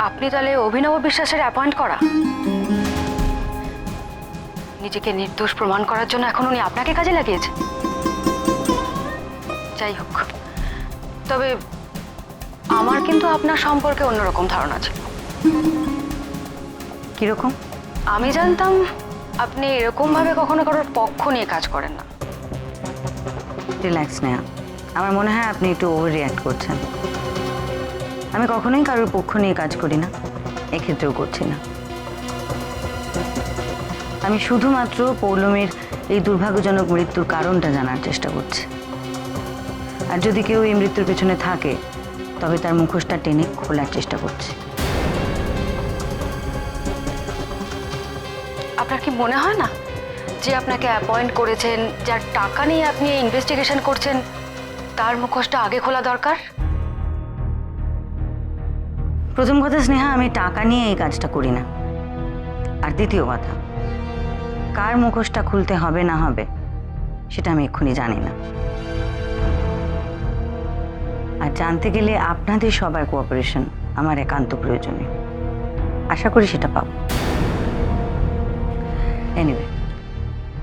আপনি তাহলে অভিনব বিশ্বাসের অ্যাপয়েন্ট করা? নিজেকে নির্দোষ প্রমাণ করার জন্য এখন উনি আপনাকে কাজে লাগিয়েছে। যাই হোক, তবে আমার কিন্তু আপনার সম্পর্কে অন্যরকম ধারণা ছিল। কিরকম? আমি জানতাম আপনি এরকম ভাবে কখনো কারোর পক্ষ নিয়ে কাজ করেন না। রিল্যাক্স নেয়া, আমার মনে হয় আপনি একটু ওভার রিঅ্যাক্ট করছেন। আমি কখনোই কারোর পক্ষ নিয়ে কাজ করি না, এক্ষেত্রেও করছি না। আমি শুধুমাত্র পৌলমীর এই দুর্ভাগ্যজনক মৃত্যুর কারণটা জানার চেষ্টা করছি। আর যদি কেউ এই মৃত্যুর পেছনে থাকে তবে তার মুখোশটা টেনে খোলার চেষ্টা করছি। আপনার কি মনে হয় না যে আপনাকে অ্যাপয়েন্ট করেছেন, যার টাকা নিয়ে আপনি এই ইনভেস্টিগেশন করছেন, তার মুখোশটা আগে খোলা দরকার? প্রথম কথা স্নেহা, আমি টাকা নিয়ে এই কাজটা করি না। আর দ্বিতীয় কথা, কার মুখোশটা খুলতে হবে না হবে সেটা আমি এক্ষুনি জানি না। আর জানতে গেলে আপনাদের সবার কোঅপারেশন আমার একান্ত প্রয়োজনীয়। আশা করি সেটা পাবো। এনিওয়ে,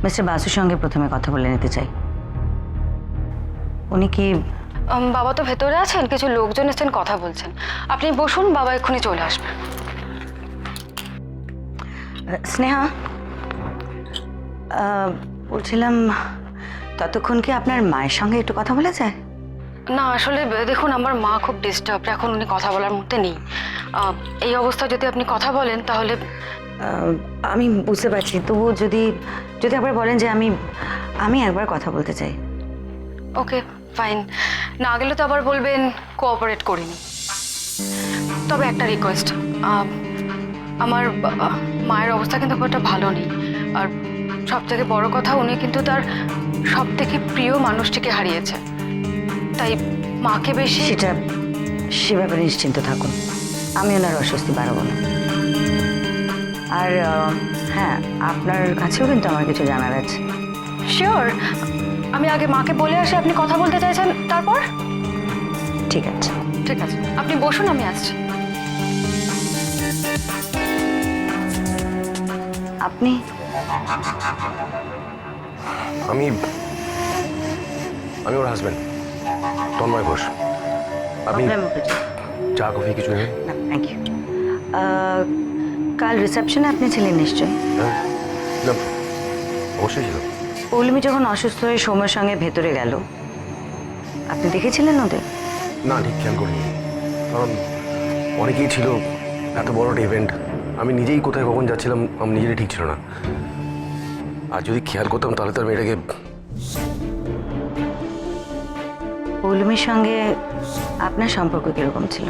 মিস্টার বাসুর সঙ্গে প্রথমে কথা বলে নিতে চাই। উনি কি? বাবা তো ভেতরে আছেন, কিছু লোকজন এসেছেন, কথা বলছেন। আপনি বসুন, বাবা এক্ষুনি চলে আসবে। স্নেহা, বলছিলাম ততক্ষণ কি আপনার মায়ের সঙ্গে একটু কথা বলা যায়? না আসলে দেখুন, আমার মা খুব ডিস্টার্ব, এখন উনি কথা বলার মধ্যে নেই। এই অবস্থায় যদি আপনি কথা বলেন তাহলে। আমি বুঝতে পারছি, তবু যদি যদি একবার বলেন যে আমি একবার কথা বলতে চাই। ওকে ফাইন, না গেলে তো আবার বলবেন কোঅপারেট করিনি। তবে একটা রিকোয়েস্ট, আমার মায়ের অবস্থা কিন্তু খুব একটা ভালো নেই। আর সব থেকে বড় কথা, উনি কিন্তু তার সব থেকে প্রিয় মানুষটিকে হারিয়েছে। তাই মাকে বেশি। সে ব্যাপারে নিশ্চিন্ত থাকুন, আমি ওনার অস্বস্তি বাড়াবো না। আর হ্যাঁ, আপনার কাছেও কিন্তু আমার কিছু জানার আছে। শিওর, আমি আগে মাকে বলে আসি আপনি কথা বলতে চাইছেন, তারপর। ঠিক আছে। ঠিক আছে, আপনি বসুন, আমি আসছি। আপনি? আমি ওর হাজবেন্ড তন্ময় ঘোষ। আপনি চা কফি কিছু নেবেন? না থ্যাংক ইউ। কাল রিসেপশনে আপনি ছিলেন নিশ্চয়ই? হ্যাঁ, না, অবশ্যই ছিল। পৌলমী যখন অসুস্থ হয়ে সৌম্যের সঙ্গে ভেতরে গেল, আপনি দেখেছিলেন ওদের? না, ঠিক খেয়াল করিনি, কারণ অনেকেই ছিল, এত বড় একটা ইভেন্ট, আমি নিজেই কোথায় কখন যাচ্ছিলাম আমি নিজেরই ঠিক ছিল না। আর যদি খেয়াল করতাম তাহলে তার মেয়েটাকে। পৌলমীর সঙ্গে আপনার সম্পর্ক কিরকম ছিল?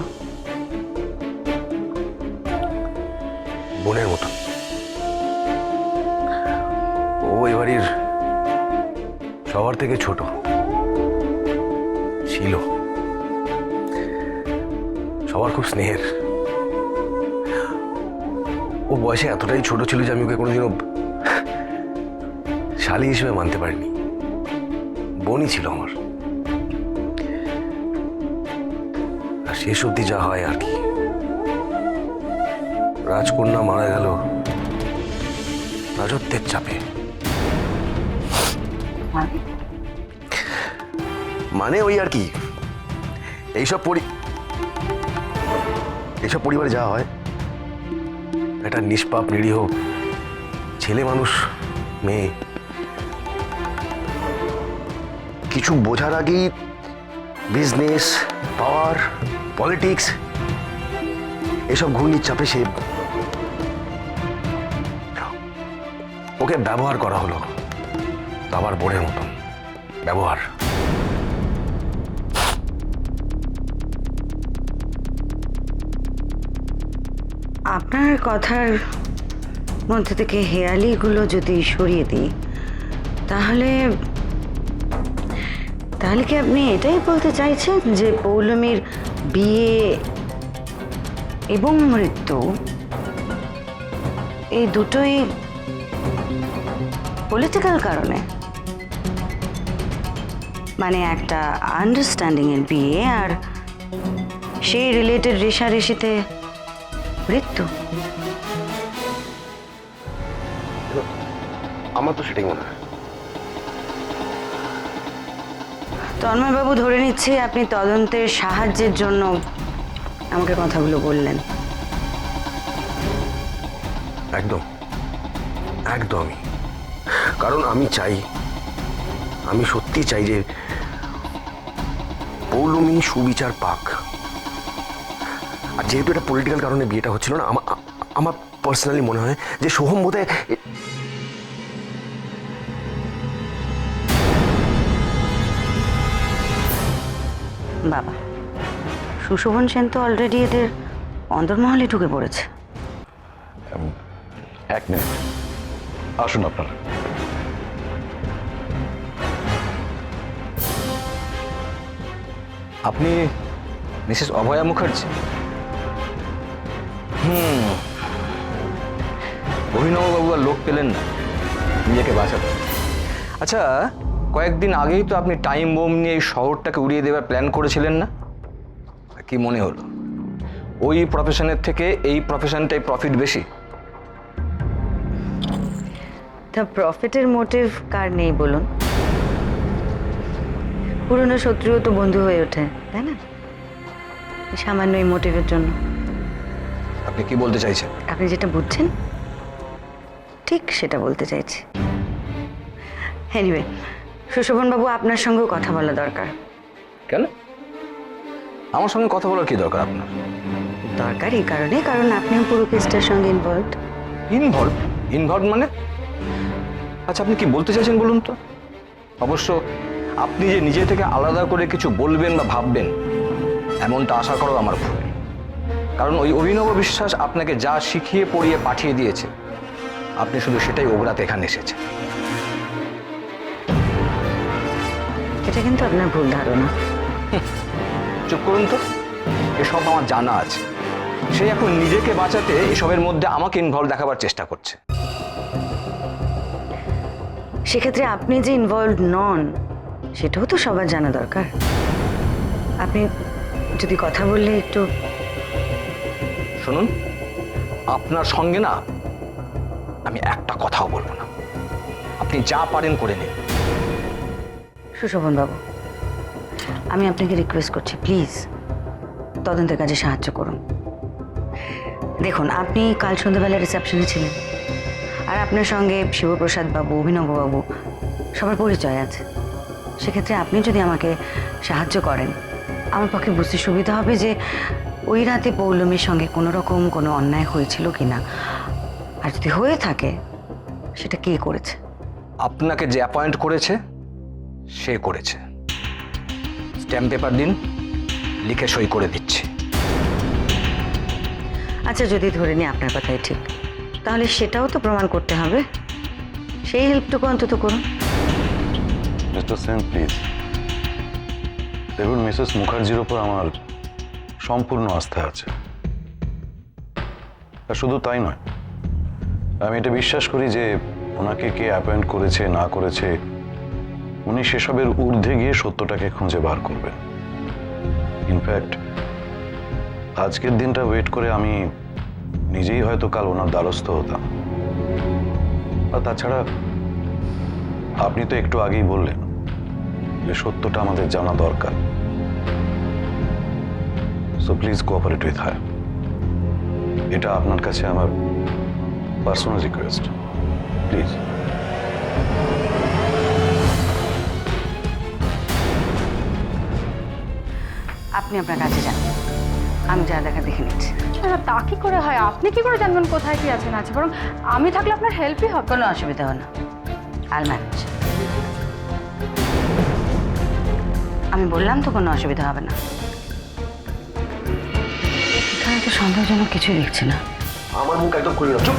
বোনের মতো। ও এ বাড়ির সবার থেকে ছোট ছিল, সবার খুব স্নেহের। ও বয়সে এতটাই ছোট ছিল যে আমি ওকে কোনোদিনও শালী হিসেবে মানতে পারিনি। বোনই ছিল আমার। আর শেষ অবধি যা হয় আর কি, রাজকন্যা মারা গেল রাজত্বের চাপে। মানে ওই আর কি, এইসব পরিবারে যা হয়, একটা নিষ্পাপ নিরীহ ছেলে মানুষ, মেয়ে, কিছু বোঝার আগেই বিজনেস, পাওয়ার, পলিটিক্স, এসব ঘূর্ণির চাপে সে ওকে ব্যবহার করা হলো। আবার বোনের মতন ব্যবহার। আপনার কথার মধ্যে থেকে হেয়ালিগুলো যদি সরিয়ে দিই, তাহলে কি আপনি এটাই বলতে চাইছেন যে পৌলমীর বিয়ে এবং মৃত্যু এই দুটোই পলিটিক্যাল কারণে? মানে একটা আন্ডারস্ট্যান্ডিং এর বিয়ে, আর সেই রিলেটেড রেশারেশিতে মৃত্যু। আমার তো সেটাই মনে হয়। তন্ময়বাবু ধরে নিচ্ছে আপনি তদন্তের সাহায্যের জন্য আমাকে কথাগুলো বললেন। একদম একদমই, কারণ আমি চাই, আমি সত্যি চাই যে পৌলমী সুবিচার পাক। আর যেহেতু এটা পলিটিক্যাল কারণে বিয়েটা হচ্ছিল না, আমার পার্সোনালি মনে হয় যে সোহম বোধহয় বাবা, সুশোভন সেন তো অলরেডি এদের অন্তর্মহলে ঢুকে পড়েছে। এক মিনিট, আসুন আপনারা। আপনি মিসেস অভয়া মুখার্জি? অভিনববাবু আর লোক পেলেন না নিজেকে বাঁচাতে। আচ্ছা, কয়েকদিন আগেই তো আপনি টাইম বোম নিয়ে এই শহরটাকে উড়িয়ে দেওয়ার প্ল্যান করেছিলেন না? কি মনে হলো, ওই প্রফেশনের থেকে এই প্রফেশনটাই প্রফিট বেশি? তা প্রফিটের মোটিভ কার নেই বলুন? পুরনো শত্রুও তো বন্ধু হয়ে ওঠে, তাই না? সামান্য এই মোটিভের জন্য। আপনি কি বলতে চাইছেন? আপনি যেটা বুঝছেন ঠিক সেটা বলতে চাইছি। এনিওয়ে, সুশোভনবাবু আপনার সঙ্গেও কথা বলা দরকার। কেন আমার সঙ্গে কথা বলার কি দরকার আপনার? দরকার এই কারণে, কারণ আপনিও পুরো কেসটার সঙ্গে ইনভলভড। ইনভলভ মানে? আচ্ছা, আপনি কি বলতে চাইছেন বলুন তো? অবশ্য আপনি যে নিজে থেকে আলাদা করে কিছু বলবেন বা ভাববেন এমনটা আশা করো আমার ভুল। কারণ ওই অভিনব বিশ্বাস আপনাকে যা শিখিয়ে পড়িয়ে পাঠিয়ে দিয়েছে, আপনি শুধু সেটাই ওগরাতে এখানে এসেছেন। এটা কিন্তু আপনার ভুল ধারণা। চুপ করুন তো, এসব আমার জানা আছে। সে এখন নিজেকে বাঁচাতে এসবের মধ্যে আমাকে ইনভলভ দেখাবার চেষ্টা করছে। সেক্ষেত্রে আপনি যে ইনভলভ নন সেটাও তো সবার জানা দরকার। আপনি যদি কথা বললে একটু। শুনুন, আপনার সঙ্গে না আমি একটা কথাও বলবো না। আপনি যা পারেন করে নিন। সুশোভন বাবু, আমি আপনাকে রিকোয়েস্ট করছি, প্লিজ তদন্তের কাজে সাহায্য করুন। দেখুন, আপনি কাল সন্ধ্যাবেলা রিসেপশনে ছিলেন, আর আপনার সঙ্গে শিবপ্রসাদ বাবু, অভিনববাবু সবার পরিচয় আছে। সেক্ষেত্রে আপনি যদি আমাকে সাহায্য করেন, আমার পক্ষে বুঝতে সুবিধা হবে যে ওই রাতে পৌলমীর সঙ্গে কোনো রকম কোনো অন্যায় হয়েছিল কিনা, আর যদি হয়ে থাকে সেটা কে করেছে। আপনাকে যে অ্যাপয়েন্ট করেছে সে করেছে। স্ট্যাম্প পেপার দিন, লিখে সই করে দিচ্ছি। আচ্ছা, যদি ধরে নিই আপনার কথাই ঠিক, তাহলে সেটাও তো প্রমাণ করতে হবে। সেই হেল্পটুকু অন্তত করুন। Mister Sen, please. দেখুন, মিসেস মুখার্জির ওপর আমার সম্পূর্ণ আস্থা আছে। আর শুধু তাই নয়, আমি এটা বিশ্বাস করি যে ওনাকে কে অ্যাপয়েন্ট করেছে না করেছে, উনি সেসবের ঊর্ধ্বে গিয়ে সত্যটাকে খুঁজে বার করবেন। ইনফ্যাক্ট আজকের দিনটা ওয়েট করে আমি নিজেই হয়তো কাল ওনার দ্বারস্থ হতাম। আর তাছাড়া আপনি তো একটু আগেই বললেন যে সত্যটা আমাদের জানা দরকার। So please cooperate with her. এটা আপনার কাছে আমার পার্সোনাল রিকোয়েস্ট, প্লিজ। আপনি আপনার কাছে যান, আমি যা দেখা দেখে নিচ্ছি। না, তা কি করে হয়? আপনি কি করে জানবেন কোথায় কি আছে না আছে? বরং আমি থাকলে আপনার হেল্পই হবে। কোনো অসুবিধা হবে না, আল ম্যানেজ। আমি বললাম তো কোনো অসুবিধা হবে না। এখানে তো সন্দেহজনক কিছুই দেখছি না। আমার মুখ একদম খুলে চুপ।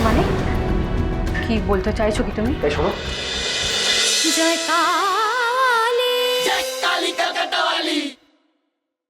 মানে কি বলতে চাইছো কি তুমি? এই শোনো, জয় কালী, জয় কালী কলকাতা वाली।